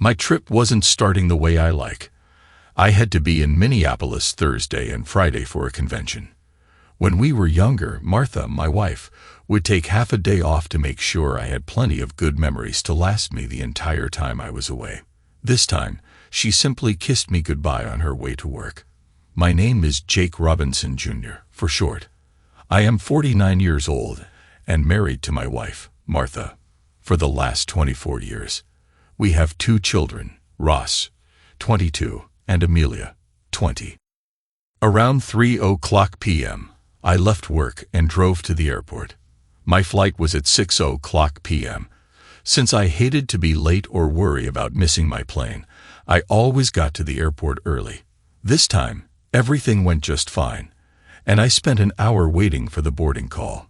My trip wasn't starting the way I like. I had to be in Minneapolis Thursday and Friday for a convention. When we were younger, Martha, my wife, would take half a day off to make sure I had plenty of good memories to last me the entire time I was away. This time, she simply kissed me goodbye on her way to work. My name is Jake Robinson Jr., for short. I am 49 years old and married to my wife, Martha, for the last 24 years. We have 2 children, Ross, 22, and Amelia, 20. Around 3:00 p.m., I left work and drove to the airport. My flight was at 6:00 p.m. Since I hated to be late or worry about missing my plane, I always got to the airport early. This time, everything went just fine, and I spent an hour waiting for the boarding call.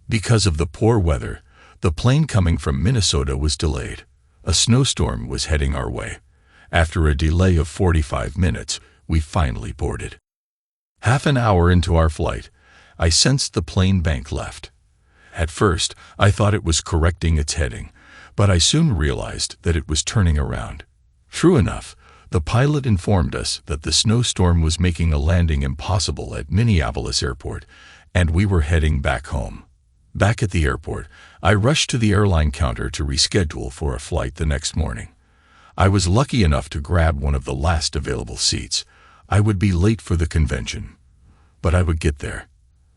Because of the poor weather, the plane coming from Minnesota was delayed. A snowstorm was heading our way. After a delay of 45 minutes, we finally boarded. Half an hour into our flight, I sensed the plane bank left. At first, I thought it was correcting its heading, but I soon realized that it was turning around. True enough, the pilot informed us that the snowstorm was making a landing impossible at Minneapolis Airport, and we were heading back home. Back at the airport, I rushed to the airline counter to reschedule for a flight the next morning. I was lucky enough to grab one of the last available seats. I would be late for the convention, but I would get there.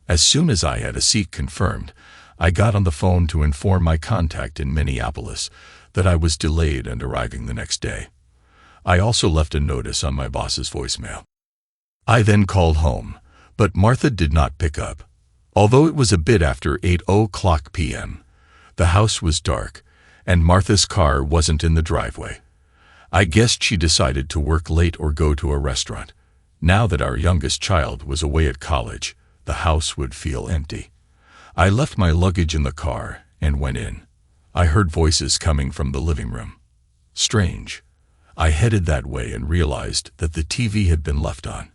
As soon as I had a seat confirmed, I got on the phone to inform my contact in Minneapolis that I was delayed and arriving the next day. I also left a notice on my boss's voicemail. I then called home, but Martha did not pick up. Although it was a bit after 8:00 p.m., the house was dark, and Martha's car wasn't in the driveway. I guessed she decided to work late or go to a restaurant. Now that our youngest child was away at college, the house would feel empty. I left my luggage in the car and went in. I heard voices coming from the living room. Strange. I headed that way and realized that the TV had been left on.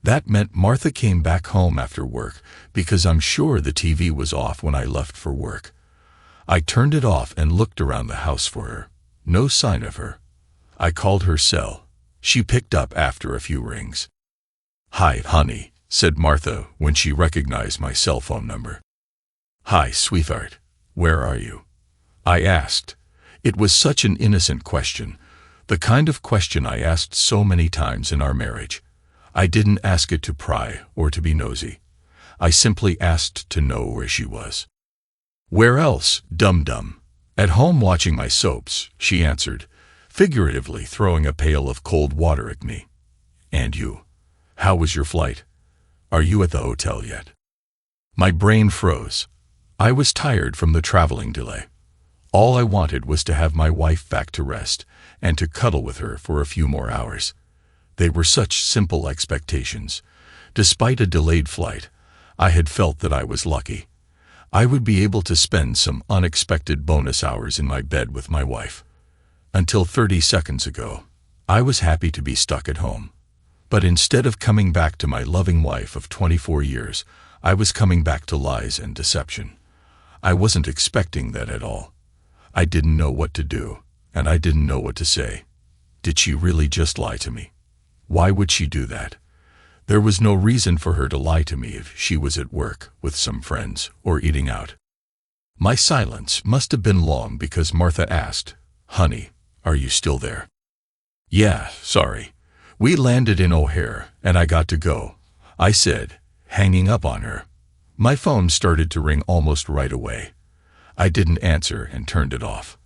That meant Martha came back home after work, because I'm sure the TV was off when I left for work. I turned it off and looked around the house for her. No sign of her. I called her cell. She picked up after a few rings. "Hi, honey," said Martha when she recognized my cell phone number. "Hi, sweetheart. Where are you?" I asked. It was such an innocent question, the kind of question I asked so many times in our marriage. I didn't ask it to pry or to be nosy. I simply asked to know where she was. "Where else, dum-dum? At home watching my soaps," she answered, figuratively throwing a pail of cold water at me. "And you? How was your flight? Are you at the hotel yet?" My brain froze. I was tired from the traveling delay. All I wanted was to have my wife back to rest and to cuddle with her for a few more hours. They were such simple expectations. Despite a delayed flight, I had felt that I was lucky. I would be able to spend some unexpected bonus hours in my bed with my wife. Until 30 seconds ago, I was happy to be stuck at home. But instead of coming back to my loving wife of 24 years, I was coming back to lies and deception. I wasn't expecting that at all. I didn't know what to do, and I didn't know what to say. Did she really just lie to me? Why would she do that? There was no reason for her to lie to me if she was at work with some friends or eating out. My silence must have been long because Martha asked, "Honey, are you still there?" "Yeah, sorry. We landed in O'Hare and I got to go," I said, hanging up on her. My phone started to ring almost right away. I didn't answer and turned it off.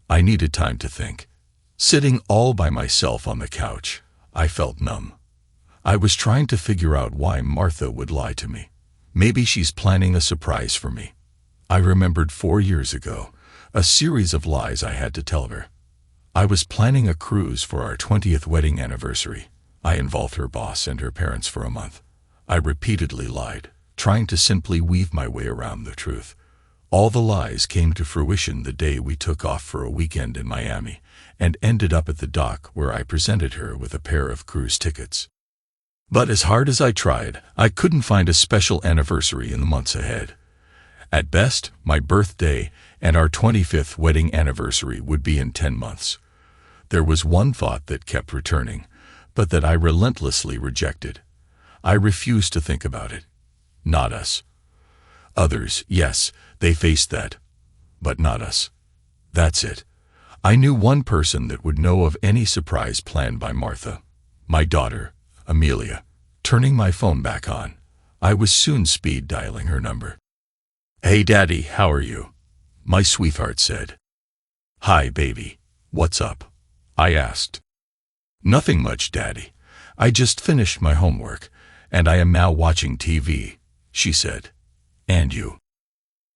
I needed time to think. Sitting all by myself on the couch, I felt numb. I was trying to figure out why Martha would lie to me. Maybe she's planning a surprise for me. I remembered 4 years ago, a series of lies I had to tell her. I was planning a cruise for our 20th wedding anniversary. I involved her boss and her parents for a month. I repeatedly lied, trying to simply weave my way around the truth. All the lies came to fruition the day we took off for a weekend in Miami and ended up at the dock where I presented her with a pair of cruise tickets. But as hard as I tried, I couldn't find a special anniversary in the months ahead. At best, my birthday and our 25th wedding anniversary would be in 10 months. There was one thought that kept returning, but that I relentlessly rejected. I refused to think about it. Not us. Others, yes, they faced that. But not us. That's it. I knew one person that would know of any surprise planned by Martha. My daughter, Amelia. Turning my phone back on, I was soon speed dialing her number. "Hey, Daddy, how are you?" my sweetheart said. "Hi, baby. What's up?" I asked. "Nothing much, Daddy. I just finished my homework, and I am now watching TV," she said. "And you?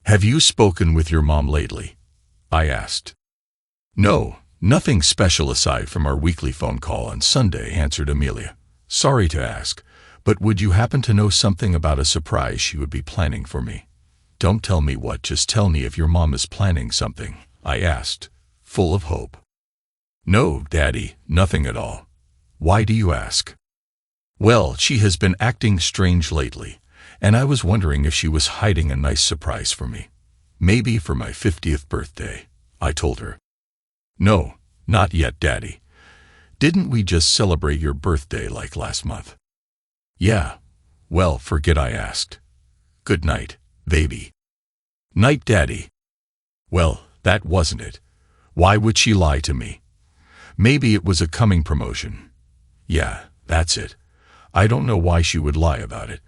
Have you spoken with your mom lately?" I asked. "No, nothing special aside from our weekly phone call on Sunday," answered Amelia. "Sorry to ask, but would you happen to know something about a surprise she would be planning for me?" "Don't tell me what, just tell me if your mom is planning something," I asked, full of hope. "No, Daddy, nothing at all." "Why do you ask?" "Well, she has been acting strange lately, and I was wondering if she was hiding a nice surprise for me. Maybe for my 50th birthday," I told her. "No, not yet, Daddy. Didn't we just celebrate your birthday like last month?" "Yeah. Well, forget I asked. Good night, baby." "Night, Daddy." Well, that wasn't it. Why would she lie to me? Maybe it was a coming promotion. Yeah, that's it. I don't know why she would lie about it,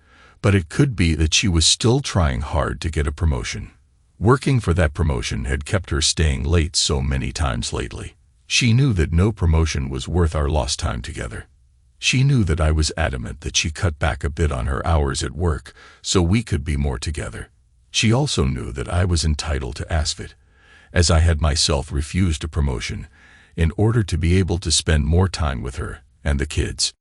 but it could be that she was still trying hard to get a promotion. Working for that promotion had kept her staying late so many times lately. She knew that no promotion was worth our lost time together. She knew that I was adamant that she cut back a bit on her hours at work so we could be more together. She also knew that I was entitled to ask it, as I had myself refused a promotion, in order to be able to spend more time with her and the kids.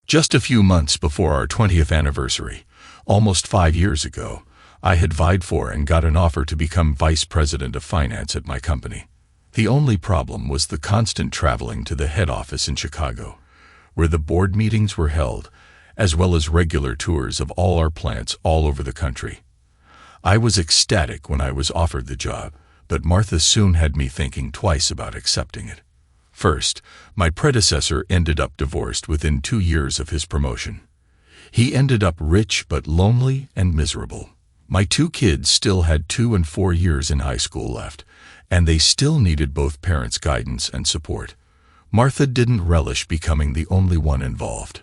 Just a few months before our 20th anniversary, almost 5 years ago, I had vied for and got an offer to become vice president of finance at my company. The only problem was the constant traveling to the head office in Chicago, where the board meetings were held, as well as regular tours of all our plants all over the country. I was ecstatic when I was offered the job, but Martha soon had me thinking twice about accepting it. First, my predecessor ended up divorced within 2 years of his promotion. He ended up rich but lonely and miserable. My 2 kids still had 2 and 4 years in high school left, and they still needed both parents' guidance and support. Martha didn't relish becoming the only one involved.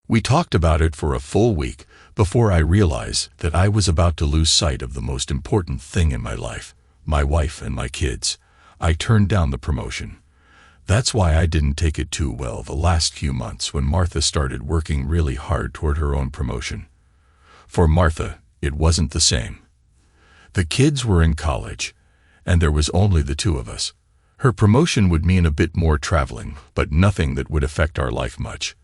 We talked about it for a full week before I realized that I was about to lose sight of the most important thing in my life, my wife and my kids. I turned down the promotion. That's why I didn't take it too well the last few months when Martha started working really hard toward her own promotion. For Martha, it wasn't the same. The kids were in college, and there was only the 2 of us. Her promotion would mean a bit more traveling, but nothing that would affect our life much.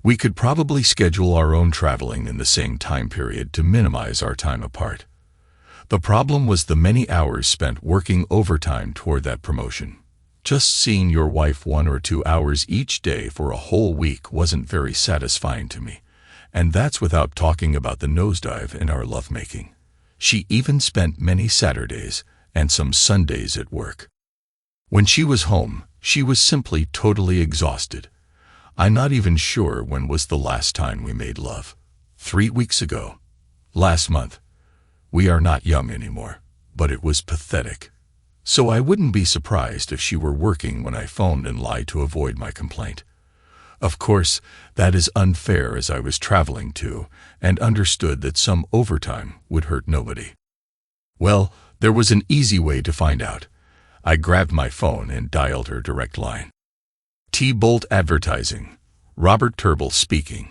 We could probably schedule our own traveling in the same time period to minimize our time apart. The problem was the many hours spent working overtime toward that promotion. Just seeing your wife 1 or 2 hours each day for a whole week wasn't very satisfying to me, and that's without talking about the nosedive in our lovemaking. She even spent many Saturdays and some Sundays at work. When she was home, she was simply totally exhausted. I'm not even sure when was the last time we made love. 3 weeks ago. Last month. We are not young anymore, but it was pathetic. So I wouldn't be surprised if she were working when I phoned and lied to avoid my complaint. Of course, that is unfair as I was traveling too, and understood that some overtime would hurt nobody. Well, there was an easy way to find out. I grabbed my phone and dialed her direct line. T-Bolt Advertising. Robert Turble speaking,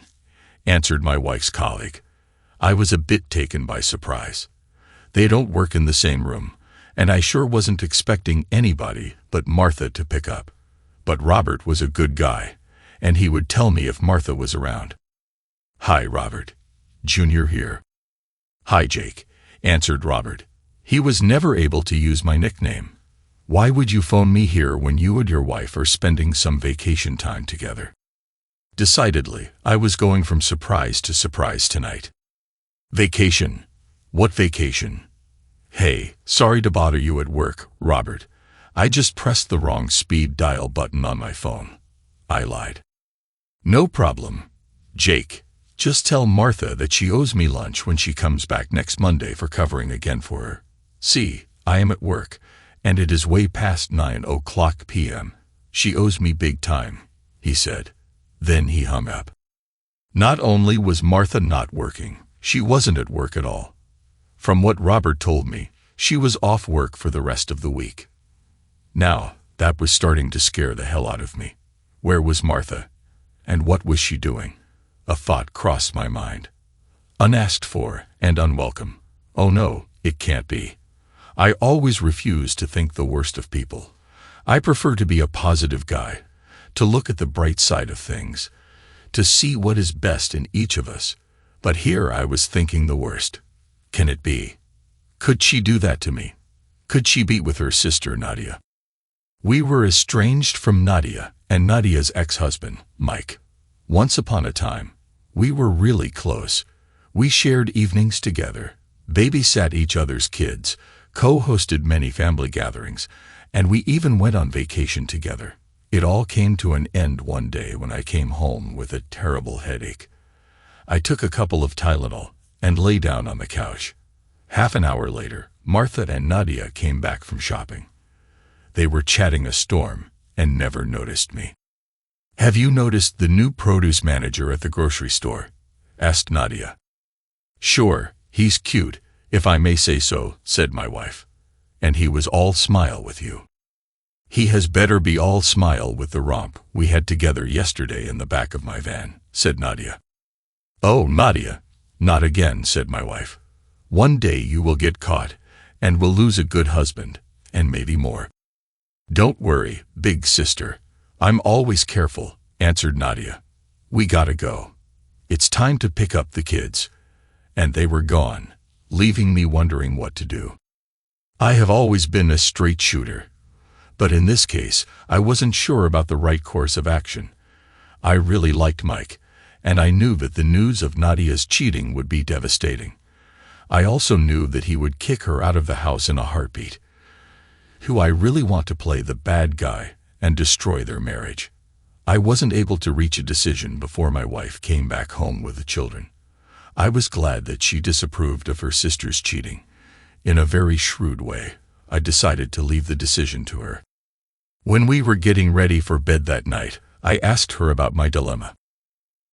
answered my wife's colleague. I was a bit taken by surprise. They don't work in the same room, and I sure wasn't expecting anybody but Martha to pick up. But Robert was a good guy, and he would tell me if Martha was around. Hi, Robert. Junior here. Hi, Jake, answered Robert. He was never able to use my nickname. Why would you phone me here when you and your wife are spending some vacation time together? Decidedly, I was going from surprise to surprise tonight. Vacation? What vacation? Hey, sorry to bother you at work, Robert. I just pressed the wrong speed dial button on my phone. I lied. No problem, Jake. Just tell Martha that she owes me lunch when she comes back next Monday for covering again for her. See, I am at work, and it is way past 9:00 p.m. She owes me big time, he said. Then he hung up. Not only was Martha not working, she wasn't at work at all. From what Robert told me, she was off work for the rest of the week. Now, that was starting to scare the hell out of me. Where was Martha? And what was she doing? A thought crossed my mind. Unasked for and unwelcome. Oh no, it can't be. I always refuse to think the worst of people. I prefer to be a positive guy, to look at the bright side of things, to see what is best in each of us. But here I was thinking the worst. Can it be? Could she do that to me? Could she be with her sister Nadia? We were estranged from Nadia and Nadia's ex-husband, Mike. Once upon a time, we were really close. We shared evenings together, babysat each other's kids, co-hosted many family gatherings, and we even went on vacation together. It all came to an end one day when I came home with a terrible headache. I took a couple of Tylenol and lay down on the couch. Half an hour later, Martha and Nadia came back from shopping. They were chatting a storm and never noticed me. "Have you noticed the new produce manager at the grocery store?" asked Nadia. "Sure, he's cute, if I may say so," said my wife. "And he was all smile with you." "He has better be all smile with the romp we had together yesterday in the back of my van," said Nadia. "Oh, Nadia, not again," said my wife. "One day you will get caught, and will lose a good husband, and maybe more." "Don't worry, big sister. I'm always careful," answered Nadia. "We gotta go. It's time to pick up the kids." And they were gone, leaving me wondering what to do. I have always been a straight shooter, but in this case, I wasn't sure about the right course of action. I really liked Mike, and I knew that the news of Nadia's cheating would be devastating. I also knew that he would kick her out of the house in a heartbeat. Do I really want to play the bad guy and destroy their marriage? I wasn't able to reach a decision before my wife came back home with the children. I was glad that she disapproved of her sister's cheating. In a very shrewd way, I decided to leave the decision to her. When we were getting ready for bed that night, I asked her about my dilemma.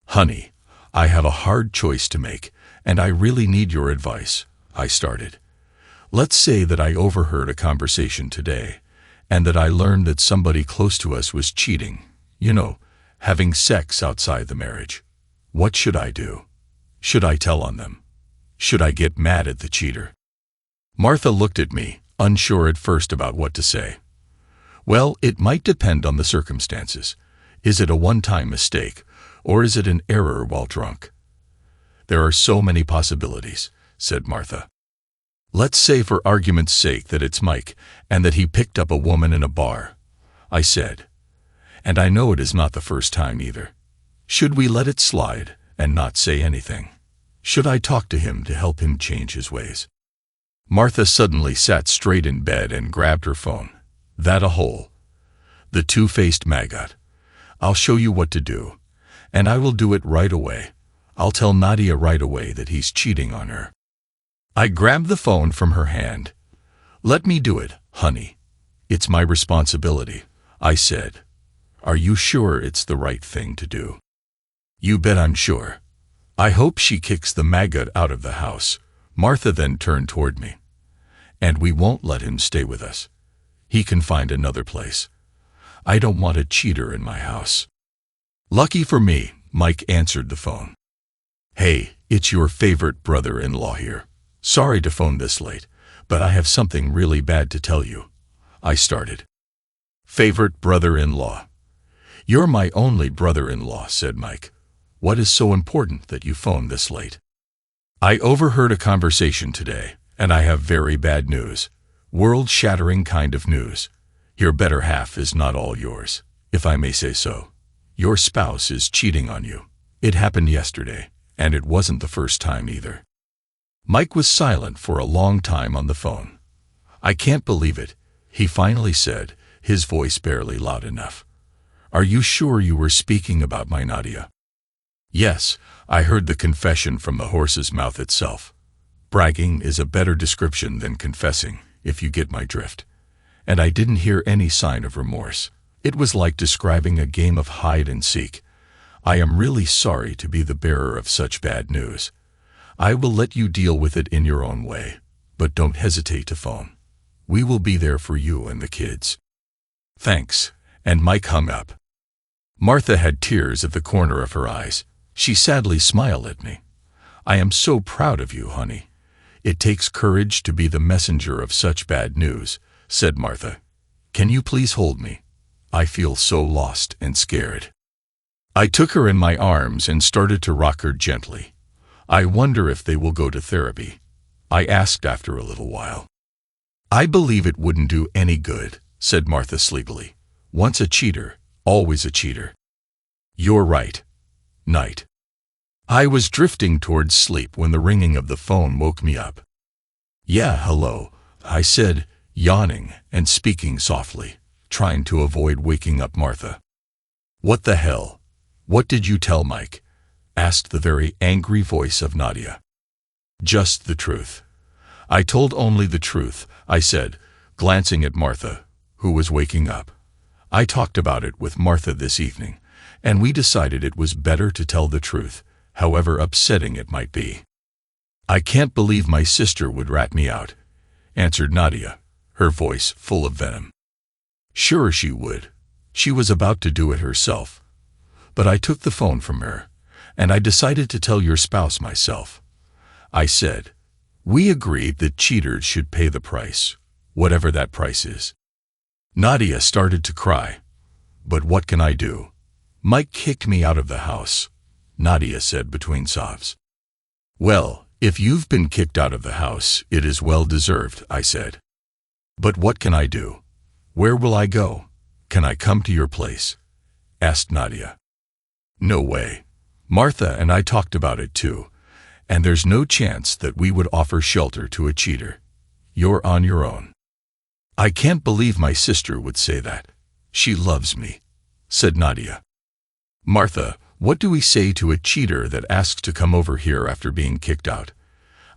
"Honey, I have a hard choice to make, and I really need your advice," I started. "Let's say that I overheard a conversation today, and that I learned that somebody close to us was cheating, having sex outside the marriage. What should I do? Should I tell on them? Should I get mad at the cheater?" Martha looked at me, unsure at first about what to say. "Well, it might depend on the circumstances. Is it a one-time mistake, or is it an error while drunk?" "There are so many possibilities," said Martha. "Let's say for argument's sake that it's Mike, and that he picked up a woman in a bar," I said. "And I know it is not the first time either. Should we let it slide and not say anything? Should I talk to him to help him change his ways?" Martha suddenly sat straight in bed and grabbed her phone. "That a hole. The two-faced maggot. I'll show you what to do, and I will do it right away. I'll tell Nadia right away that he's cheating on her." I grabbed the phone from her hand. "Let me do it, honey. It's my responsibility," I said. "Are you sure it's the right thing to do?" "You bet I'm sure. I hope she kicks the maggot out of the house." Martha then turned toward me. "And we won't let him stay with us. He can find another place. I don't want a cheater in my house." "Lucky for me," Mike answered the phone. "Hey, it's your favorite brother-in-law here. Sorry to phone this late, but I have something really bad to tell you," I started. "Favorite brother-in-law? You're my only brother-in-law," said Mike. "What is so important that you phone this late?" "I overheard a conversation today, and I have very bad news. World-shattering kind of news. Your better half is not all yours, if I may say so. Your spouse is cheating on you. It happened yesterday, and it wasn't the first time either." Mike was silent for a long time on the phone. "I can't believe it. he finally said, his voice barely loud enough. "Are you sure you were speaking about my Nadia?" "Yes, I heard the confession from the horse's mouth itself. Bragging is a better description than confessing, if you get my drift. And I didn't hear any sign of remorse. It was like describing a game of hide and seek. I am really sorry to be the bearer of such bad news. I will let you deal with it in your own way, but don't hesitate to phone. We will be there for you and the kids." "Thanks," and Mike hung up. Martha had tears at the corner of her eyes. She sadly smiled at me. "I am so proud of you, honey. It takes courage to be the messenger of such bad news," said Martha. "Can you please hold me? I feel so lost and scared." I took her in my arms and started to rock her gently. "I wonder if they will go to therapy?" I asked after a little while. "I believe it wouldn't do any good," said Martha sleepily. "Once a cheater, always a cheater." "You're right. Night." I was drifting towards sleep when the ringing of the phone woke me up. "Yeah, hello," I said, yawning and speaking softly, trying to avoid waking up Martha. "What the hell? What did you tell Mike?" asked the very angry voice of Nadia. "Just the truth. I told only the truth," I said, glancing at Martha, who was waking up. "I talked about it with Martha this evening, and we decided it was better to tell the truth, however upsetting it might be." "I can't believe my sister would rat me out," answered Nadia, her voice full of venom. "Sure she would. She was about to do it herself. But I took the phone from her, and I decided to tell your spouse myself," I said. "We agreed that cheaters should pay the price, whatever that price is." Nadia started to cry. "But what can I do? Mike kicked me out of the house," Nadia said between sobs. "Well, if you've been kicked out of the house, it is well deserved," I said. "But what can I do? Where will I go? Can I come to your place?" asked Nadia. "No way. Martha and I talked about it too, and there's no chance that we would offer shelter to a cheater. You're on your own." "I can't believe my sister would say that. She loves me," said Nadia. "Martha, what do we say to a cheater that asks to come over here after being kicked out?"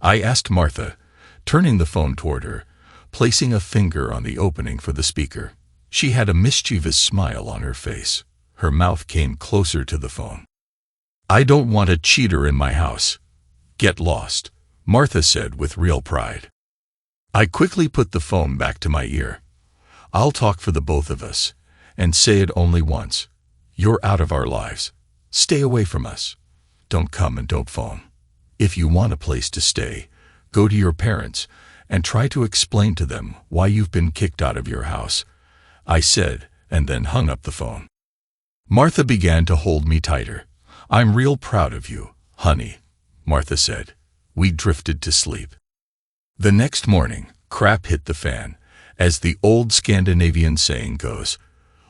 I asked Martha, turning the phone toward her, placing a finger on the opening for the speaker. She had a mischievous smile on her face. Her mouth came closer to the phone. "I don't want a cheater in my house. Get lost," Martha said with real pride. I quickly put the phone back to my ear. "I'll talk for the both of us, and say it only once. You're out of our lives. Stay away from us. Don't come and don't phone. If you want a place to stay, go to your parents and try to explain to them why you've been kicked out of your house," I said, and then hung up the phone. Martha began to hold me tighter. "I'm real proud of you, honey," Martha said. We drifted to sleep. The next morning, crap hit the fan, as the old Scandinavian saying goes.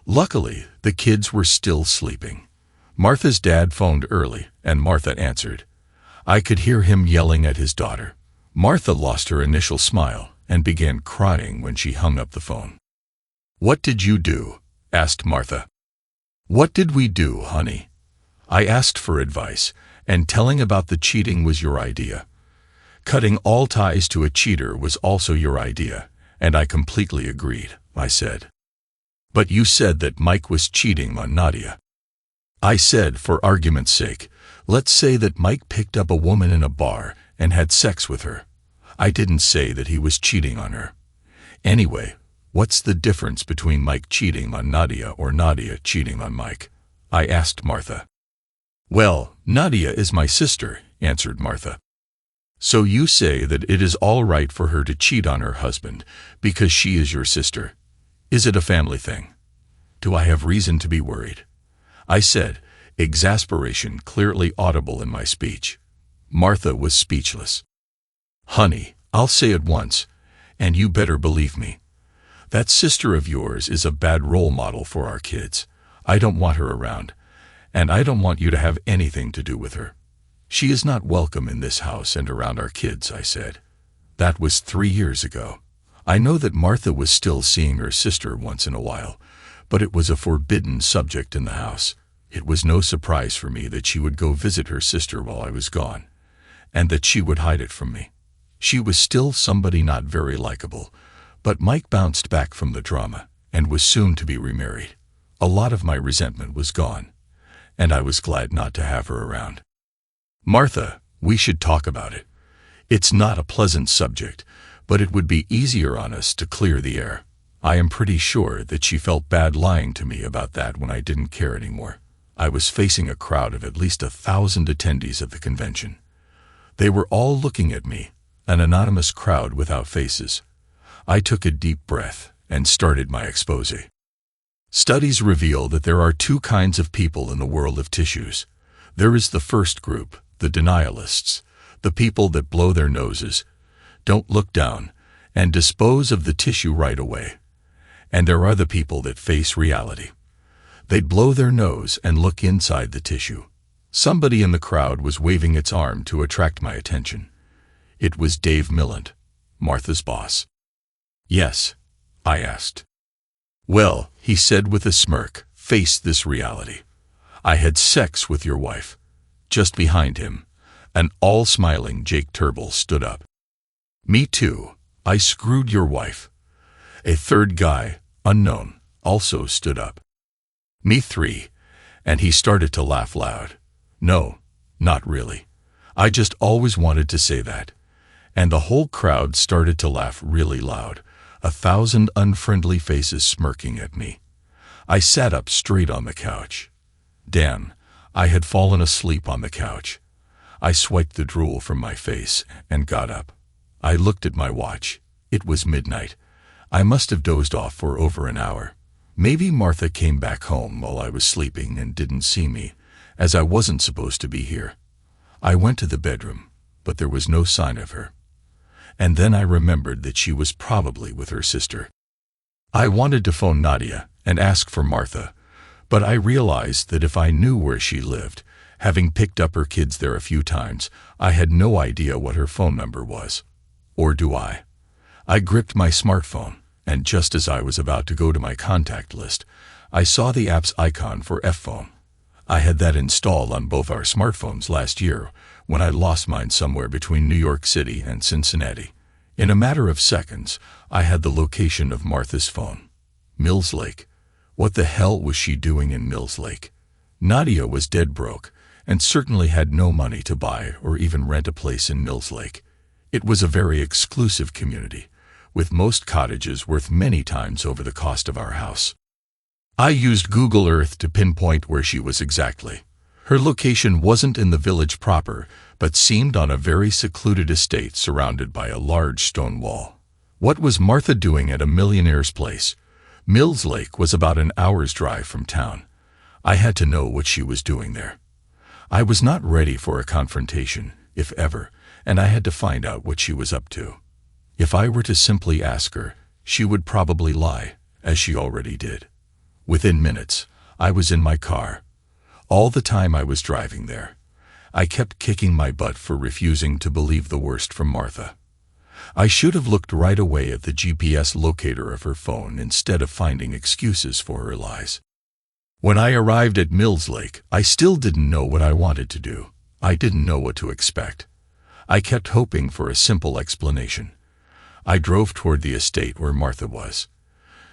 Luckily, the kids were still sleeping. Martha's dad phoned early, and Martha answered. I could hear him yelling at his daughter. Martha lost her initial smile and began crying when she hung up the phone. "What did you do?" asked Martha. "What did we do, honey?" I asked for advice, and telling about the cheating was your idea. Cutting all ties to a cheater was also your idea, and I completely agreed, I said. "But you said that Mike was cheating on Nadia." I said, for argument's sake, let's say that Mike picked up a woman in a bar and had sex with her. I didn't say that he was cheating on her. Anyway, what's the difference between Mike cheating on Nadia or Nadia cheating on Mike? I asked Martha. "Well, Nadia is my sister," answered Martha. "So you say that it is all right for her to cheat on her husband because she is your sister. Is it a family thing? Do I have reason to be worried?" I said, exasperation clearly audible in my speech. Martha was speechless. "Honey, I'll say it once, and you better believe me. That sister of yours is a bad role model for our kids. I don't want her around, and I don't want you to have anything to do with her. She is not welcome in this house and around our kids," I said. That was 3 years ago. I know that Martha was still seeing her sister once in a while, but it was a forbidden subject in the house. It was no surprise for me that she would go visit her sister while I was gone, and that she would hide it from me. She was still somebody not very likable, but Mike bounced back from the drama and was soon to be remarried. A lot of my resentment was gone, and I was glad not to have her around. "Martha, we should talk about it. It's not a pleasant subject, but it would be easier on us to clear the air." I am pretty sure that she felt bad lying to me about that when I didn't care anymore. I was facing a crowd of at least 1,000 attendees at the convention. They were all looking at me, an anonymous crowd without faces. I took a deep breath and started my expose. Studies reveal that there are two kinds of people in the world of tissues. There is the first group, the denialists, the people that blow their noses, don't look down, and dispose of the tissue right away. And there are the people that face reality. They'd blow their nose and look inside the tissue. Somebody in the crowd was waving its arm to attract my attention. It was Dave Milland, Martha's boss. "Yes?" I asked. "Well," he said with a smirk, "face this reality. I had sex with your wife." Just behind him, an all-smiling Jake Turnbull stood up. "Me too. I screwed your wife." A third guy, unknown, also stood up. "Me three," and he started to laugh loud. "No, not really. I just always wanted to say that." And the whole crowd started to laugh really loud, 1,000 unfriendly faces smirking at me. I sat up straight on the couch. Damn, I had fallen asleep on the couch. I swiped the drool from my face and got up. I looked at my watch. It was midnight. I must have dozed off for over an hour. Maybe Martha came back home while I was sleeping and didn't see me, as I wasn't supposed to be here. I went to the bedroom, but there was no sign of her. And then I remembered that she was probably with her sister. I wanted to phone Nadia and ask for Martha, but I realized that if I knew where she lived, having picked up her kids there a few times, I had no idea what her phone number was. Or do I? I gripped my smartphone, and just as I was about to go to my contact list, I saw the app's icon for F-Phone. I had that installed on both our smartphones last year when I lost mine somewhere between New York City and Cincinnati. In a matter of seconds, I had the location of Martha's phone. Mills Lake. What the hell was she doing in Mills Lake? Nadia was dead broke, and certainly had no money to buy or even rent a place in Mills Lake. It was a very exclusive community, with most cottages worth many times over the cost of our house. I used Google Earth to pinpoint where she was exactly. Her location wasn't in the village proper, but seemed on a very secluded estate surrounded by a large stone wall. What was Martha doing at a millionaire's place? Mills Lake was about an hour's drive from town. I had to know what she was doing there. I was not ready for a confrontation, if ever, and I had to find out what she was up to. If I were to simply ask her, she would probably lie, as she already did. Within minutes, I was in my car. All the time I was driving there, I kept kicking my butt for refusing to believe the worst from Martha. I should have looked right away at the GPS locator of her phone instead of finding excuses for her lies. When I arrived at Mills Lake, I still didn't know what I wanted to do. I didn't know what to expect. I kept hoping for a simple explanation. I drove toward the estate where Martha was.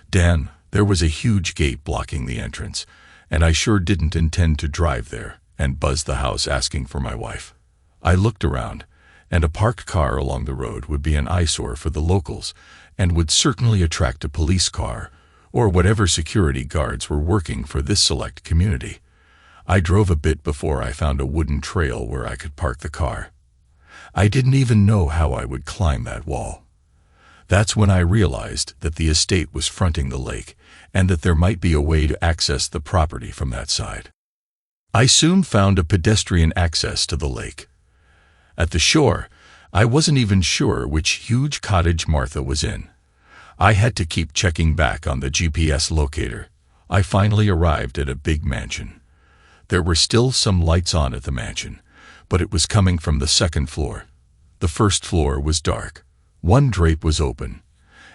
Dan, there was a huge gate blocking the entrance, and I sure didn't intend to drive there and buzz the house asking for my wife. I looked around, and a parked car along the road would be an eyesore for the locals and would certainly attract a police car or whatever security guards were working for this select community. I drove a bit before I found a wooden trail where I could park the car. I didn't even know how I would climb that wall. That's when I realized that the estate was fronting the lake and that there might be a way to access the property from that side. I soon found a pedestrian access to the lake. At the shore, I wasn't even sure which huge cottage Martha was in. I had to keep checking back on the GPS locator. I finally arrived at a big mansion. There were still some lights on at the mansion, but it was coming from the second floor. The first floor was dark. One drape was open,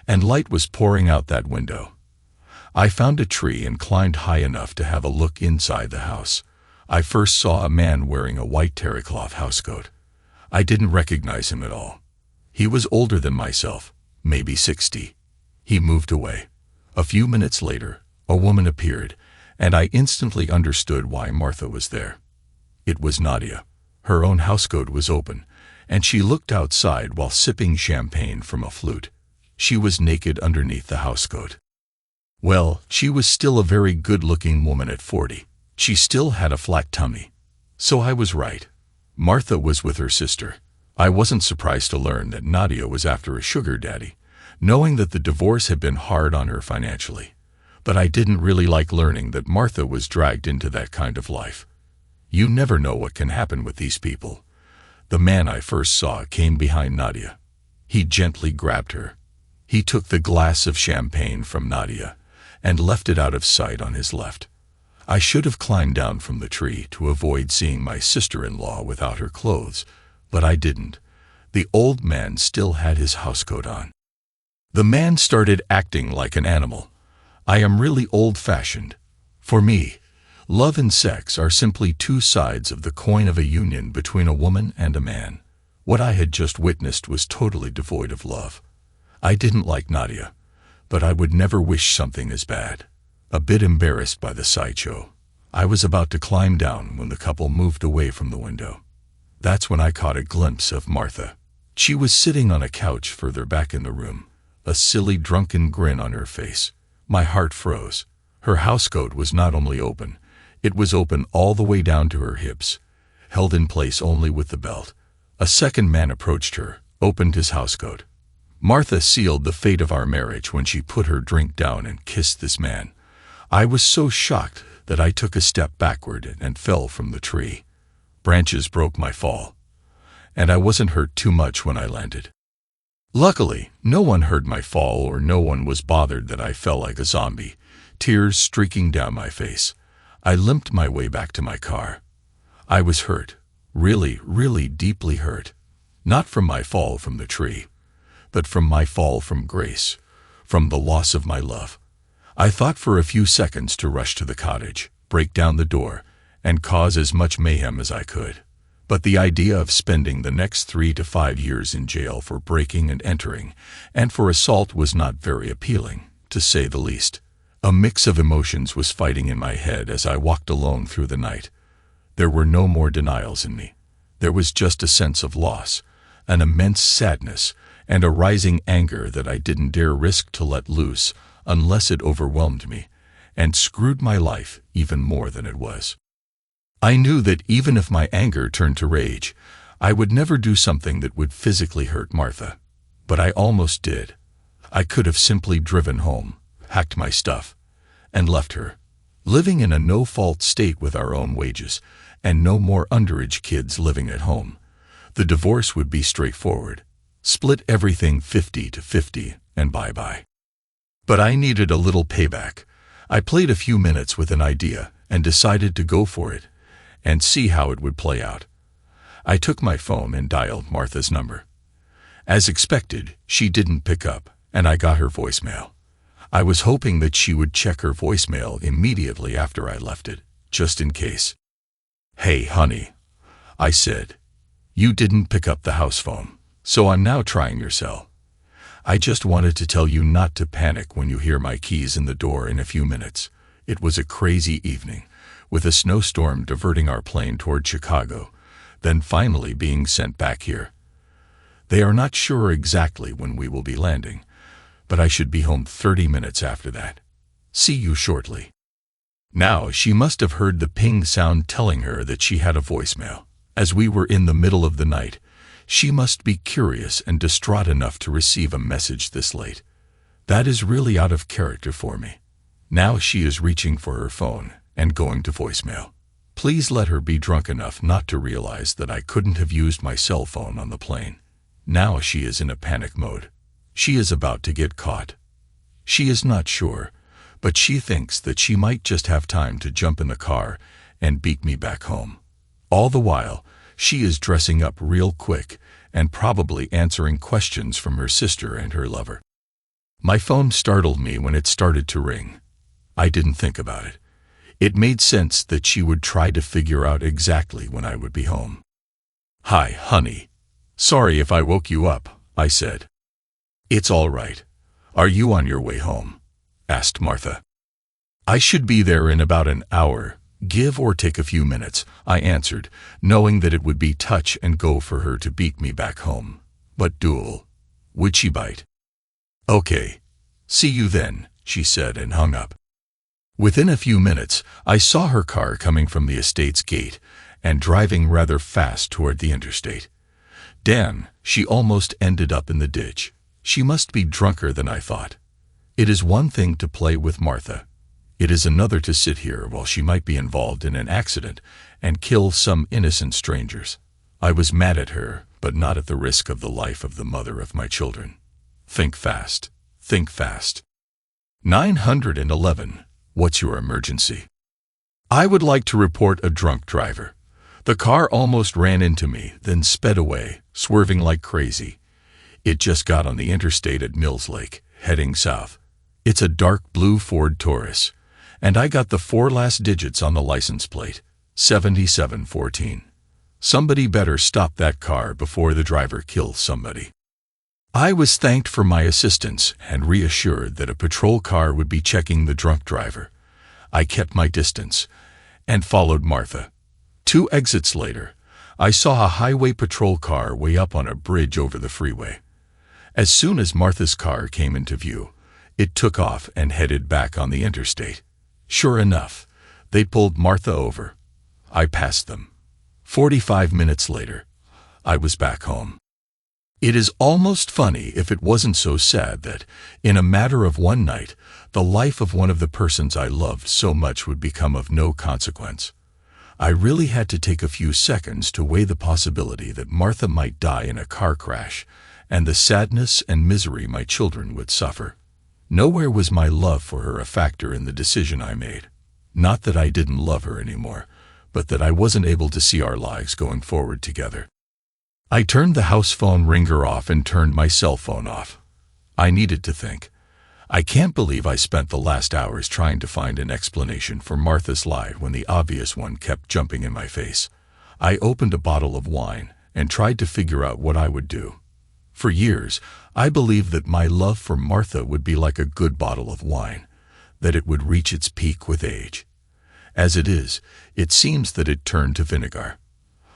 and light was pouring out that window. I found a tree and climbed high enough to have a look inside the house. I first saw a man wearing a white terrycloth housecoat. I didn't recognize him at all. He was older than myself, maybe 60. He moved away. A few minutes later, a woman appeared, and I instantly understood why Martha was there. It was Nadia. Her own housecoat was open, and she looked outside while sipping champagne from a flute. She was naked underneath the housecoat. Well, she was still a very good-looking woman at 40. She still had a flat tummy. So I was right. Martha was with her sister. I wasn't surprised to learn that Nadia was after a sugar daddy, knowing that the divorce had been hard on her financially. But I didn't really like learning that Martha was dragged into that kind of life. You never know what can happen with these people. The man I first saw came behind Nadia. He gently grabbed her. He took the glass of champagne from Nadia and left it out of sight on his left. I should have climbed down from the tree to avoid seeing my sister-in-law without her clothes, but I didn't. The old man still had his housecoat on. The man started acting like an animal. I am really old-fashioned. For me, love and sex are simply two sides of the coin of a union between a woman and a man. What I had just witnessed was totally devoid of love. I didn't like Nadia, but I would never wish something as bad. A bit embarrassed by the sideshow, I was about to climb down when the couple moved away from the window. That's when I caught a glimpse of Martha. She was sitting on a couch further back in the room, a silly drunken grin on her face. My heart froze. Her housecoat was not only open, it was open all the way down to her hips, held in place only with the belt. A second man approached her, opened his housecoat. Martha sealed the fate of our marriage when she put her drink down and kissed this man. I was so shocked that I took a step backward and fell from the tree. Branches broke my fall, and I wasn't hurt too much when I landed. Luckily, no one heard my fall or no one was bothered that I fell like a zombie, tears streaking down my face. I limped my way back to my car. I was hurt, really, really deeply hurt. Not from my fall from the tree, but from my fall from grace, from the loss of my love. I thought for a few seconds to rush to the cottage, break down the door, and cause as much mayhem as I could. But the idea of spending the next 3 to 5 years in jail for breaking and entering, and for assault was not very appealing, to say the least. A mix of emotions was fighting in my head as I walked alone through the night. There were no more denials in me. There was just a sense of loss, an immense sadness, and a rising anger that I didn't dare risk to let loose unless it overwhelmed me and screwed my life even more than it was. I knew that even if my anger turned to rage, I would never do something that would physically hurt Martha. But I almost did. I could have simply driven home, packed my stuff, and left her, living in a no-fault state with our own wages, and no more underage kids living at home. The divorce would be straightforward. Split everything 50-50, and bye-bye. But I needed a little payback. I played a few minutes with an idea and decided to go for it and see how it would play out. I took my phone and dialed Martha's number. As expected, she didn't pick up, and I got her voicemail. I was hoping that she would check her voicemail immediately after I left it, just in case. "Hey, honey," I said. "You didn't pick up the house phone, so I'm now trying your cell. I just wanted to tell you not to panic when you hear my keys in the door in a few minutes. It was a crazy evening, with a snowstorm diverting our plane toward Chicago, then finally being sent back here. They are not sure exactly when we will be landing, but I should be home 30 minutes after that. See you shortly." Now she must have heard the ping sound telling her that she had a voicemail. As we were in the middle of the night, she must be curious and distraught enough to receive a message this late. That is really out of character for me. Now she is reaching for her phone and going to voicemail. Please let her be drunk enough not to realize that I couldn't have used my cell phone on the plane. Now she is in a panic mode. She is about to get caught. She is not sure, but she thinks that she might just have time to jump in the car and beat me back home. All the while, she is dressing up real quick and probably answering questions from her sister and her lover. My phone startled me when it started to ring. I didn't think about it. It made sense that she would try to figure out exactly when I would be home. "Hi, honey. Sorry if I woke you up," I said. "It's all right. Are you on your way home?" asked Martha. "I should be there in about an hour, give or take a few minutes," I answered, knowing that it would be touch and go for her to beat me back home. But would she bite? "Okay. See you then," she said and hung up. Within a few minutes, I saw her car coming from the estate's gate and driving rather fast toward the interstate. Damn, she almost ended up in the ditch. She must be drunker than I thought. It is one thing to play with Martha. It is another to sit here while she might be involved in an accident and kill some innocent strangers. I was mad at her, but not at the risk of the life of the mother of my children. Think fast. Think fast. 911. What's your emergency? I would like to report a drunk driver. The car almost ran into me, then sped away, swerving like crazy. It just got on the interstate at Mills Lake, heading south. It's a dark blue Ford Taurus, and I got the 4 last digits on the license plate, 7714. Somebody better stop that car before the driver kills somebody. I was thanked for my assistance and reassured that a patrol car would be checking the drunk driver. I kept my distance and followed Martha. 2 exits later, I saw a highway patrol car way up on a bridge over the freeway. As soon as Martha's car came into view, it took off and headed back on the interstate. Sure enough, they pulled Martha over. I passed them. 45 minutes later, I was back home. It is almost funny if it wasn't so sad that, in a matter of one night, the life of one of the persons I loved so much would become of no consequence. I really had to take a few seconds to weigh the possibility that Martha might die in a car crash, and the sadness and misery my children would suffer. Nowhere was my love for her a factor in the decision I made. Not that I didn't love her anymore, but that I wasn't able to see our lives going forward together. I turned the house phone ringer off and turned my cell phone off. I needed to think. I can't believe I spent the last hours trying to find an explanation for Martha's lie when the obvious one kept jumping in my face. I opened a bottle of wine and tried to figure out what I would do. For years, I believed that my love for Martha would be like a good bottle of wine, that it would reach its peak with age. As it is, it seems that it turned to vinegar.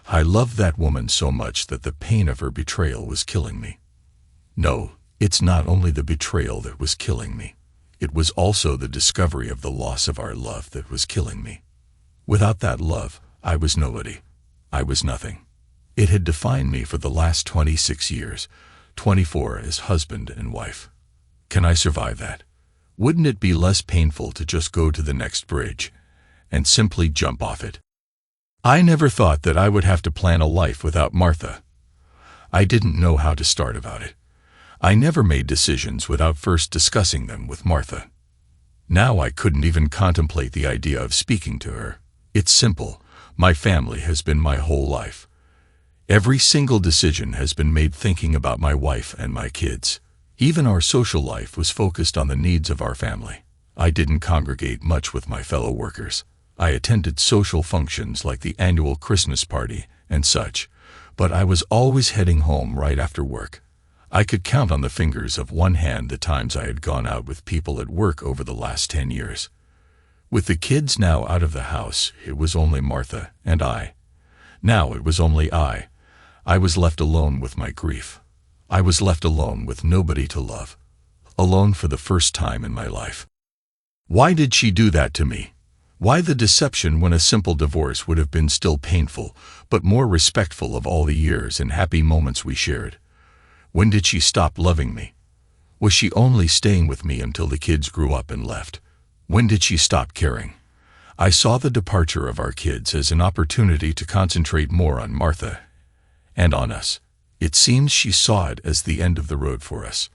I loved that woman so much that the pain of her betrayal was killing me. No, it's not only the betrayal that was killing me. It was also the discovery of the loss of our love that was killing me. Without that love, I was nobody. I was nothing. It had defined me for the last 26 years, 24 as husband and wife. Can I survive that? Wouldn't it be less painful to just go to the next bridge and simply jump off it? I never thought that I would have to plan a life without Martha. I didn't know how to start about it. I never made decisions without first discussing them with Martha. Now I couldn't even contemplate the idea of speaking to her. It's simple. My family has been my whole life. Every single decision has been made thinking about my wife and my kids. Even our social life was focused on the needs of our family. I didn't congregate much with my fellow workers. I attended social functions like the annual Christmas party and such, but I was always heading home right after work. I could count on the fingers of one hand the times I had gone out with people at work over the last 10 years. With the kids now out of the house, it was only Martha and I. Now it was only I. I was left alone with my grief. I was left alone with nobody to love. Alone for the first time in my life. Why did she do that to me? Why the deception when a simple divorce would have been still painful, but more respectful of all the years and happy moments we shared? When did she stop loving me? Was she only staying with me until the kids grew up and left? When did she stop caring? I saw the departure of our kids as an opportunity to concentrate more on Martha and on us. It seems she saw it as the end of the road for us.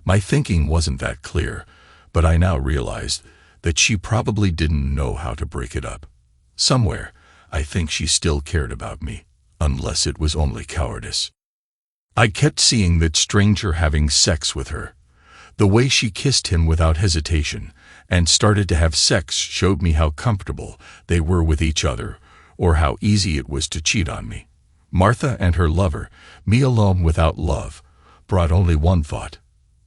My thinking wasn't that clear, but I now realized that she probably didn't know how to break it up. Somewhere, I think she still cared about me, unless it was only cowardice. I kept seeing that stranger having sex with her. The way she kissed him without hesitation and started to have sex showed me how comfortable they were with each other, or how easy it was to cheat on me. Martha and her lover, me alone without love, brought only one thought.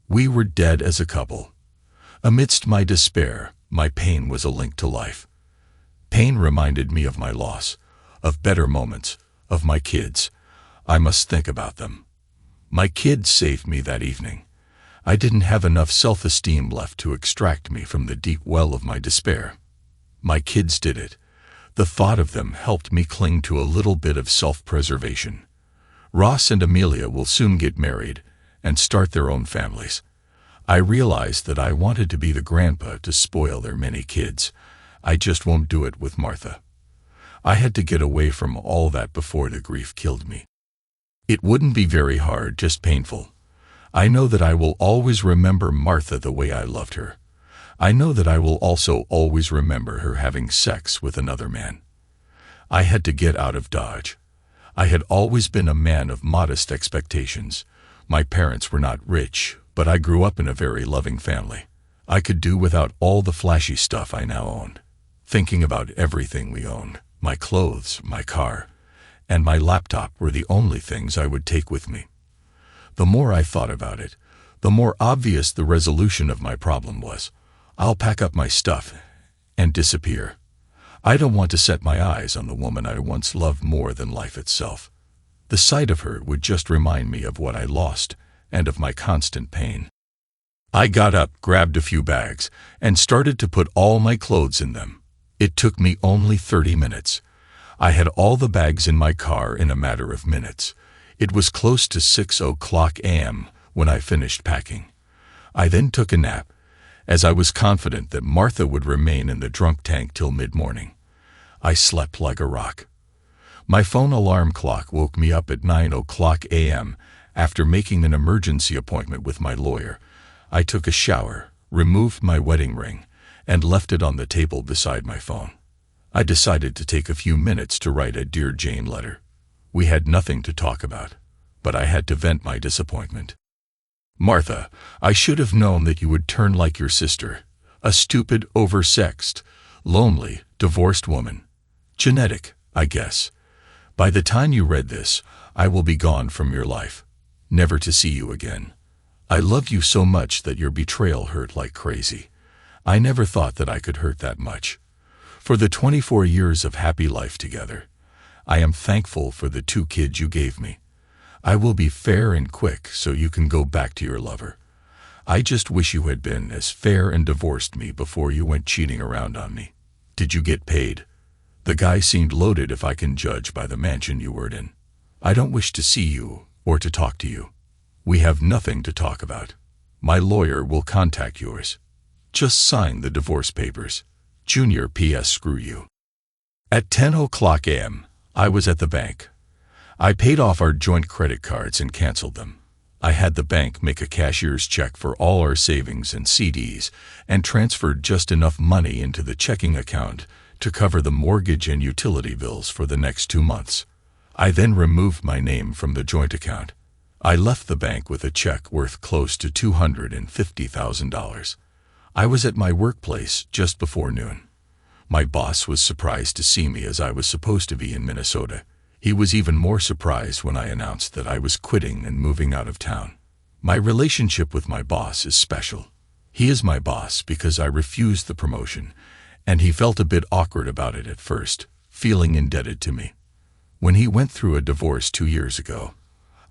We were dead as a couple. Amidst my despair, my pain was a link to life. Pain reminded me of my loss, of better moments, of my kids. I must think about them. My kids saved me that evening. I didn't have enough self-esteem left to extract me from the deep well of my despair. My kids did it. The thought of them helped me cling to a little bit of self-preservation. Ross and Amelia will soon get married and start their own families. I realized that I wanted to be the grandpa to spoil their many kids. I just won't do it with Martha. I had to get away from all that before the grief killed me. It wouldn't be very hard, just painful. I know that I will always remember Martha the way I loved her. I know that I will also always remember her having sex with another man. I had to get out of Dodge. I had always been a man of modest expectations. My parents were not rich, but I grew up in a very loving family. I could do without all the flashy stuff I now owned. Thinking about everything we owned, my clothes, my car, and my laptop were the only things I would take with me. The more I thought about it, the more obvious the resolution of my problem was. I'll pack up my stuff and disappear. I don't want to set my eyes on the woman I once loved more than life itself. The sight of her would just remind me of what I lost and of my constant pain. I got up, grabbed a few bags, and started to put all my clothes in them. It took me only 30 minutes. I had all the bags in my car in a matter of minutes. It was close to 6:00 a.m. when I finished packing. I then took a nap, as I was confident that Martha would remain in the drunk tank till mid-morning. I slept like a rock. My phone alarm clock woke me up at 9:00 a.m. After making an emergency appointment with my lawyer. I took a shower, removed my wedding ring, and left it on the table beside my phone. I decided to take a few minutes to write a Dear Jane letter. We had nothing to talk about, but I had to vent my disappointment. Martha, I should have known that you would turn like your sister, a stupid, oversexed, lonely, divorced woman. Genetic, I guess. By the time you read this, I will be gone from your life, never to see you again. I love you so much that your betrayal hurt like crazy. I never thought that I could hurt that much. For the 24 years of happy life together, I am thankful for the 2 kids you gave me. I will be fair and quick so you can go back to your lover. I just wish you had been as fair and divorced me before you went cheating around on me. Did you get paid? The guy seemed loaded if I can judge by the mansion you were in. I don't wish to see you or to talk to you. We have nothing to talk about. My lawyer will contact yours. Just sign the divorce papers. Junior P.S. Screw you. At 10:00 a.m., I was at the bank. I paid off our joint credit cards and canceled them. I had the bank make a cashier's check for all our savings and CDs and transferred just enough money into the checking account to cover the mortgage and utility bills for the next 2 months. I then removed my name from the joint account. I left the bank with a check worth close to $250,000. I was at my workplace just before noon. My boss was surprised to see me as I was supposed to be in Minnesota. He was even more surprised when I announced that I was quitting and moving out of town. My relationship with my boss is special. He is my boss because I refused the promotion, and he felt a bit awkward about it at first, feeling indebted to me. When he went through a divorce 2 years ago,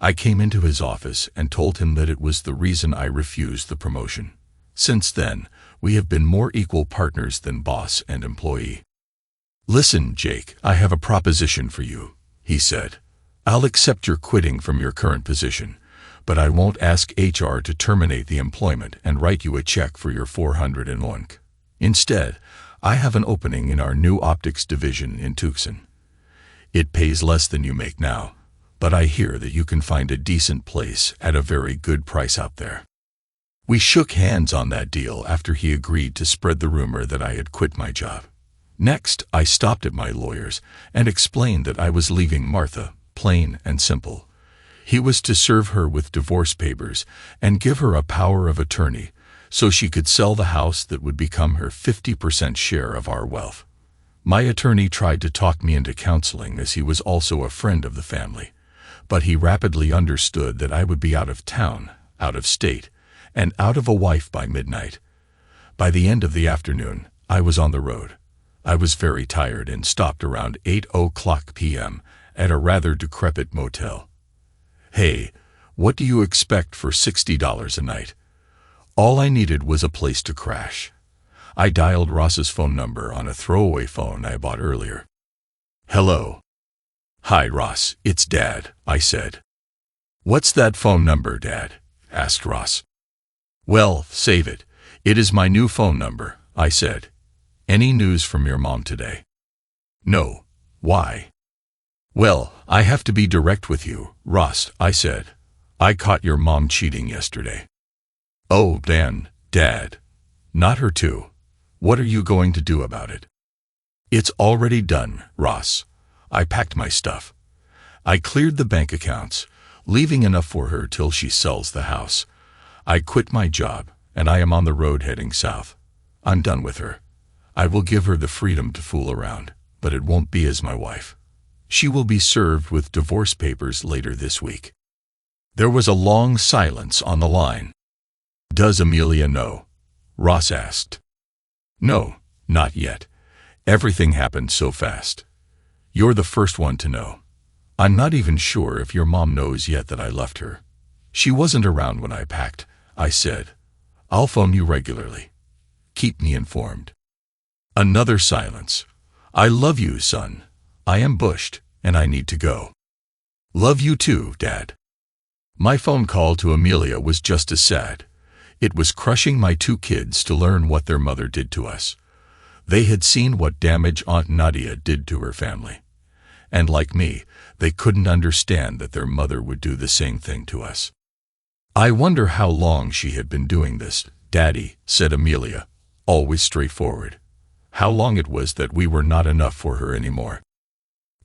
I came into his office and told him that it was the reason I refused the promotion. Since then, we have been more equal partners than boss and employee. "Listen, Jake, I have a proposition for you," he said. "I'll accept your quitting from your current position, but I won't ask HR to terminate the employment and write you a check for your $401. Instead, I have an opening in our new optics division in Tucson. It pays less than you make now, but I hear that you can find a decent place at a very good price out there." We shook hands on that deal after he agreed to spread the rumor that I had quit my job. Next, I stopped at my lawyer's and explained that I was leaving Martha, plain and simple. He was to serve her with divorce papers and give her a power of attorney so she could sell the house that would become her 50% share of our wealth. My attorney tried to talk me into counseling as he was also a friend of the family, but he rapidly understood that I would be out of town, out of state, and out of a wife by midnight. By the end of the afternoon, I was on the road. I was very tired and stopped around 8:00 p.m. at a rather decrepit motel. Hey, what do you expect for $60 a night? All I needed was a place to crash. I dialed Ross's phone number on a throwaway phone I bought earlier. Hello. Hi, Ross, it's Dad, I said. What's that phone number, Dad? Asked Ross. Well, save it. It is my new phone number, I said. Any news from your mom today? No. Why? Well, I have to be direct with you, Ross, I said. I caught your mom cheating yesterday. Oh, Dan, Dad. Not her too. What are you going to do about it? It's already done, Ross. I packed my stuff. I cleared the bank accounts, leaving enough for her till she sells the house. I quit my job, and I am on the road heading south. I'm done with her. I will give her the freedom to fool around, but it won't be as my wife. She will be served with divorce papers later this week. There was a long silence on the line. Does Amelia know? Ross asked. No, not yet. Everything happened so fast. You're the first one to know. I'm not even sure if your mom knows yet that I left her. She wasn't around when I packed, I said. I'll phone you regularly. Keep me informed. Another silence. I love you, son. I am bushed, and I need to go. Love you too, Dad. My phone call to Amelia was just as sad. It was crushing my two kids to learn what their mother did to us. They had seen what damage Aunt Nadia did to her family. And like me, they couldn't understand that their mother would do the same thing to us. I wonder how long she had been doing this, Daddy, said Amelia, always straightforward. How long it was that we were not enough for her anymore.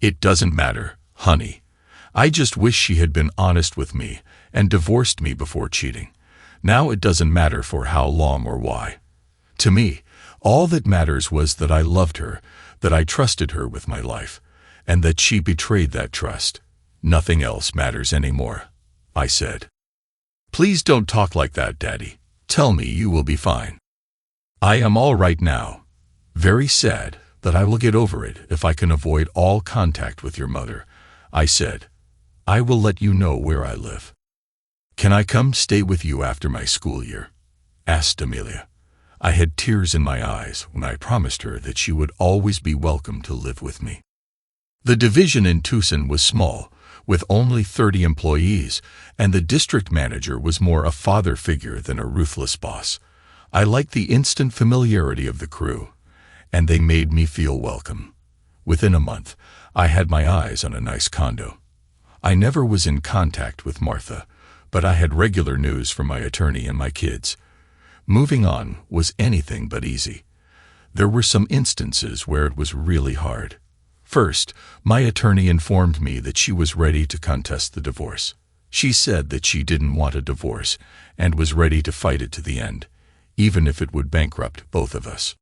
It doesn't matter, honey. I just wish she had been honest with me and divorced me before cheating. Now it doesn't matter for how long or why. To me, all that matters was that I loved her, that I trusted her with my life, and that she betrayed that trust. Nothing else matters anymore, I said. Please don't talk like that, Daddy. Tell me you will be fine. I am all right now. Very sad, but I will get over it if I can avoid all contact with your mother, I said. I will let you know where I live. Can I come stay with you after my school year? Asked Amelia. I had tears in my eyes when I promised her that she would always be welcome to live with me. The division in Tucson was small, with only 30 employees, and the district manager was more a father figure than a ruthless boss. I liked the instant familiarity of the crew, and they made me feel welcome. Within a month, I had my eyes on a nice condo. I never was in contact with Martha, but I had regular news from my attorney and my kids. Moving on was anything but easy. There were some instances where it was really hard. First, my attorney informed me that she was ready to contest the divorce. She said that she didn't want a divorce and was ready to fight it to the end, even if it would bankrupt both of us.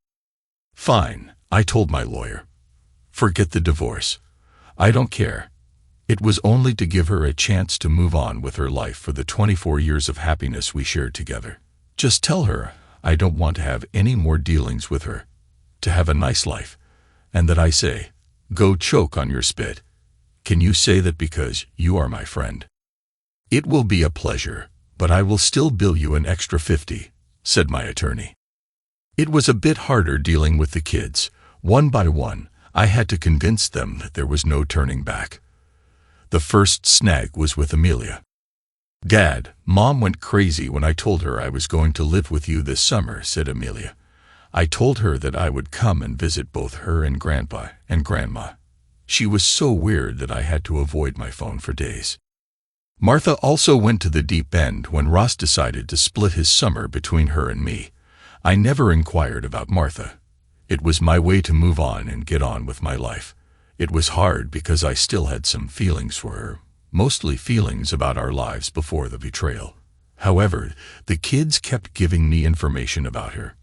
Fine, I told my lawyer. Forget the divorce. I don't care. It was only to give her a chance to move on with her life for the 24 years of happiness we shared together. Just tell her I don't want to have any more dealings with her, to have a nice life, and that I say, go choke on your spit. Can you say that because you are my friend? It will be a pleasure, but I will still bill you an extra $50, said my attorney. It was a bit harder dealing with the kids. One by one, I had to convince them that there was no turning back. The first snag was with Amelia. Dad, Mom went crazy when I told her I was going to live with you this summer, said Amelia. I told her that I would come and visit both her and Grandpa and Grandma. She was so weird that I had to avoid my phone for days. Martha also went to the deep end when Ross decided to split his summer between her and me. I never inquired about Martha. It was my way to move on and get on with my life. It was hard because I still had some feelings for her, mostly feelings about our lives before the betrayal. However, the kids kept giving me information about her.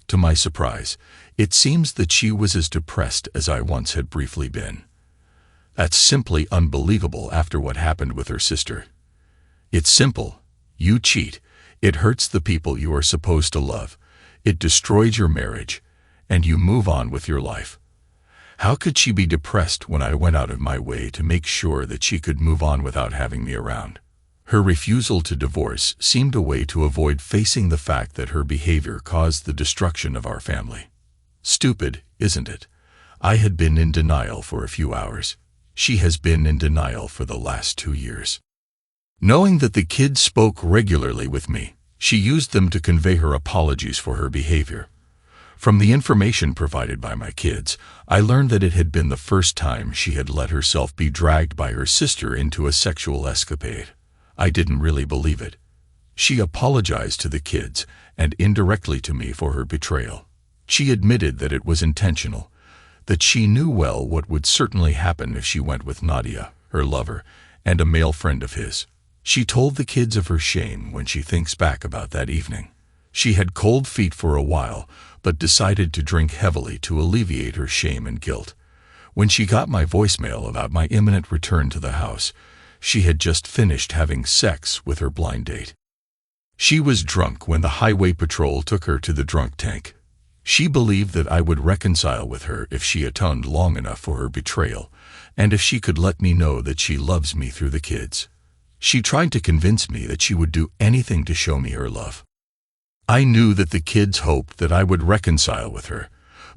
To my surprise, it seems that she was as depressed as I once had briefly been. That's simply unbelievable after what happened with her sister. It's simple. You cheat. It hurts the people you are supposed to love. It destroys your marriage, and you move on with your life. How could she be depressed when I went out of my way to make sure that she could move on without having me around? Her refusal to divorce seemed a way to avoid facing the fact that her behavior caused the destruction of our family. Stupid, isn't it? I had been in denial for a few hours. She has been in denial for the last 2 years. Knowing that the kids spoke regularly with me, she used them to convey her apologies for her behavior. From the information provided by my kids, I learned that it had been the first time she had let herself be dragged by her sister into a sexual escapade. I didn't really believe it. She apologized to the kids and indirectly to me for her betrayal. She admitted that it was intentional, that she knew well what would certainly happen if she went with Nadia, her lover, and a male friend of his. She told the kids of her shame when she thinks back about that evening. She had cold feet for a while, but decided to drink heavily to alleviate her shame and guilt. When she got my voicemail about my imminent return to the house, she had just finished having sex with her blind date. She was drunk when the highway patrol took her to the drunk tank. She believed that I would reconcile with her if she atoned long enough for her betrayal, and if she could let me know that she loves me through the kids. She tried to convince me that she would do anything to show me her love. I knew that the kids hoped that I would reconcile with her,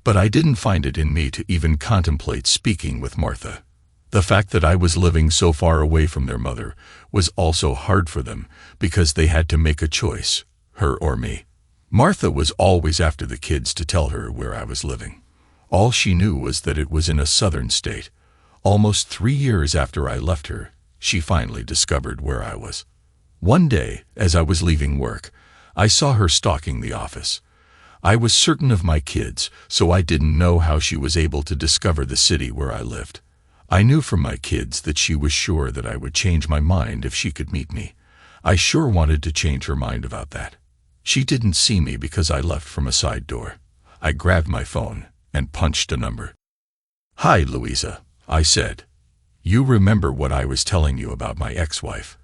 but I didn't find it in me to even contemplate speaking with Martha. The fact that I was living so far away from their mother was also hard for them because they had to make a choice, her or me. Martha was always after the kids to tell her where I was living. All she knew was that it was in a southern state. Almost 3 years after I left her, she finally discovered where I was. One day, as I was leaving work, I saw her stalking the office. I was certain of my kids, so I didn't know how she was able to discover the city where I lived. I knew from my kids that she was sure that I would change my mind if she could meet me. I sure wanted to change her mind about that. She didn't see me because I left from a side door. I grabbed my phone and punched a number. "Hi, Louisa," I said. "You remember what I was telling you about my ex-wife?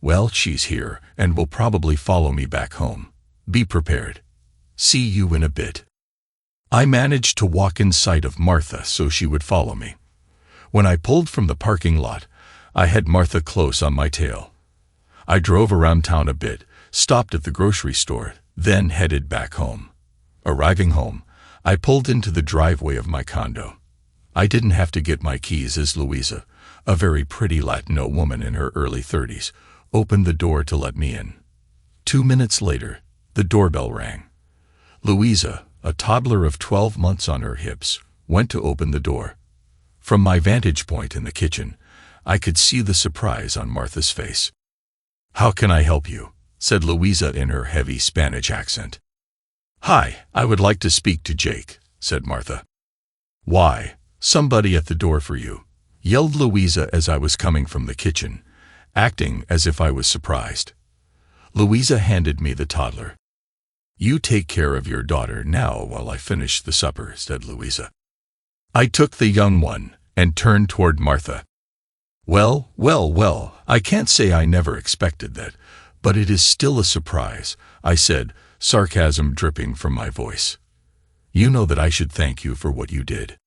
Well, she's here and will probably follow me back home. Be prepared. See you in a bit." I managed to walk in sight of Martha so she would follow me. When I pulled from the parking lot, I had Martha close on my tail. I drove around town a bit, stopped at the grocery store, then headed back home. Arriving home, I pulled into the driveway of my condo. I didn't have to get my keys as Louisa, a very pretty Latino woman in her early 30s, opened the door to let me in. 2 minutes later, the doorbell rang. Louisa, a toddler of 12 months on her hips, went to open the door. From my vantage point in the kitchen, I could see the surprise on Martha's face. "How can I help you?" said Louisa in her heavy Spanish accent. "Hi, I would like to speak to Jake," said Martha. "Why, somebody at the door for you," yelled Louisa as I was coming from the kitchen, acting as if I was surprised. Louisa handed me the toddler. "You take care of your daughter now while I finish the supper," said Louisa. I took the young one and turned toward Martha. Well, I can't say I never expected that, but it is still a surprise," I said, sarcasm dripping from my voice. "You know that I should thank you for what you did."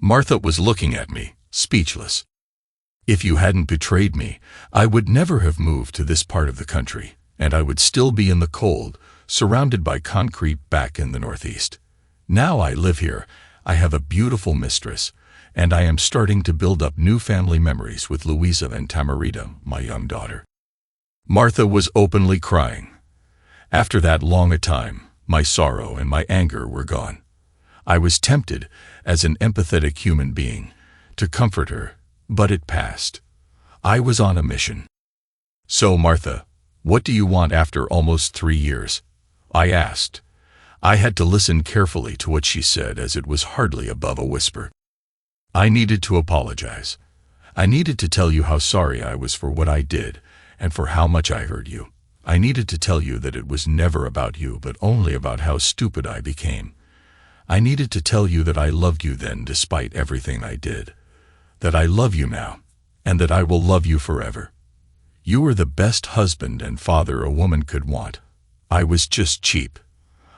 Martha was looking at me, speechless. "If you hadn't betrayed me, I would never have moved to this part of the country, and I would still be in the cold, surrounded by concrete back in the Northeast. Now I live here. I have a beautiful mistress, and I am starting to build up new family memories with Louisa and Tamarita, my young daughter." Martha was openly crying. After that long a time, my sorrow and my anger were gone. I was tempted, as an empathetic human being, to comfort her, but it passed. I was on a mission. "So, Martha, what do you want after almost 3 years?" I asked. I had to listen carefully to what she said as it was hardly above a whisper. I needed to apologize. I needed to tell you how sorry I was for what I did and for how much I hurt you. I needed to tell you that it was never about you, but only about how stupid I became. I needed to tell you that I loved you then despite everything I did, that I love you now, and that I will love you forever. You were the best husband and father a woman could want. I was just cheap.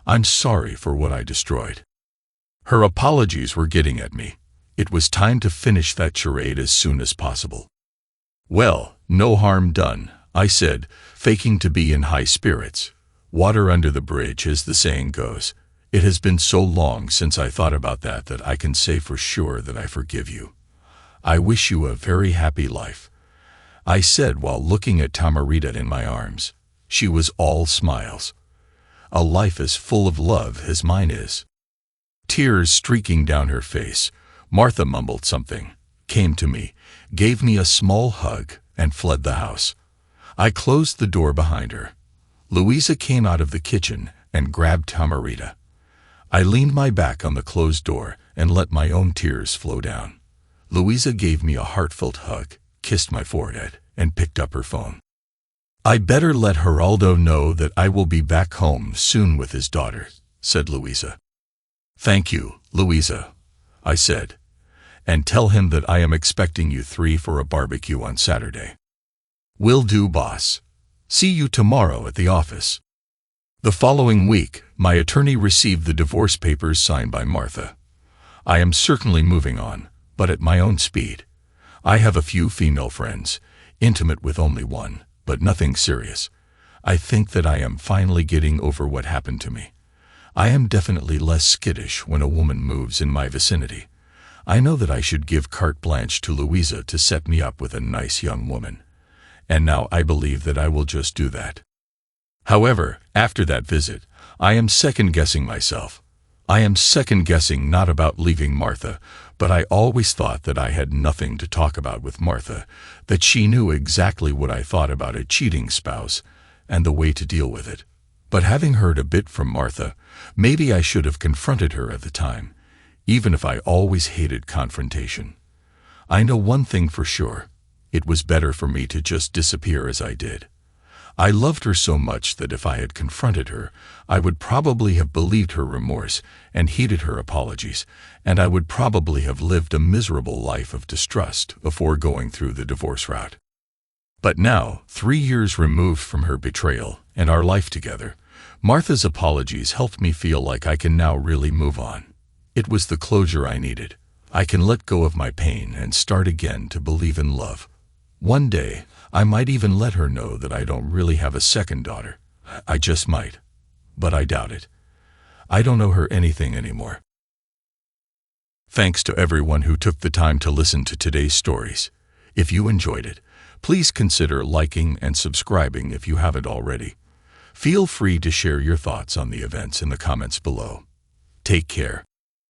I'm sorry for what I destroyed." Her apologies were getting at me. It was time to finish that charade as soon as possible. "Well, no harm done," I said, faking to be in high spirits. "Water under the bridge, as the saying goes. It has been so long since I thought about that I can say for sure that I forgive you. I wish you a very happy life," I said while looking at Tamarita in my arms. She was all smiles. "A life as full of love as mine is." Tears streaking down her face, Martha mumbled something, came to me, gave me a small hug, and fled the house. I closed the door behind her. Louisa came out of the kitchen and grabbed Tamarita. I leaned my back on the closed door and let my own tears flow down. Louisa gave me a heartfelt hug, kissed my forehead, and picked up her phone. "I better let Geraldo know that I will be back home soon with his daughter," said Louisa. "Thank you, Louisa," I said, "and tell him that I am expecting you three for a barbecue on Saturday." "Will do, boss. See you tomorrow at the office." The following week, my attorney received the divorce papers signed by Martha. I am certainly moving on, but at my own speed. I have a few female friends, intimate with only one, but nothing serious. I think that I am finally getting over what happened to me. I am definitely less skittish when a woman moves in my vicinity. I know that I should give carte blanche to Louisa to set me up with a nice young woman. And now I believe that I will just do that. However, after that visit, I am second-guessing myself. I am second-guessing not about leaving Martha, but I always thought that I had nothing to talk about with Martha, that she knew exactly what I thought about a cheating spouse and the way to deal with it. But having heard a bit from Martha, maybe I should have confronted her at the time, even if I always hated confrontation. I know one thing for sure. It was better for me to just disappear as I did. I loved her so much that if I had confronted her, I would probably have believed her remorse and heeded her apologies, and I would probably have lived a miserable life of distrust before going through the divorce route. But now, 3 years removed from her betrayal and our life together, Martha's apologies helped me feel like I can now really move on. It was the closure I needed. I can let go of my pain and start again to believe in love. One day, I might even let her know that I don't really have a second daughter. I just might. But I doubt it. I don't owe her anything anymore. Thanks to everyone who took the time to listen to today's stories. If you enjoyed it, please consider liking and subscribing if you haven't already. Feel free to share your thoughts on the events in the comments below. Take care.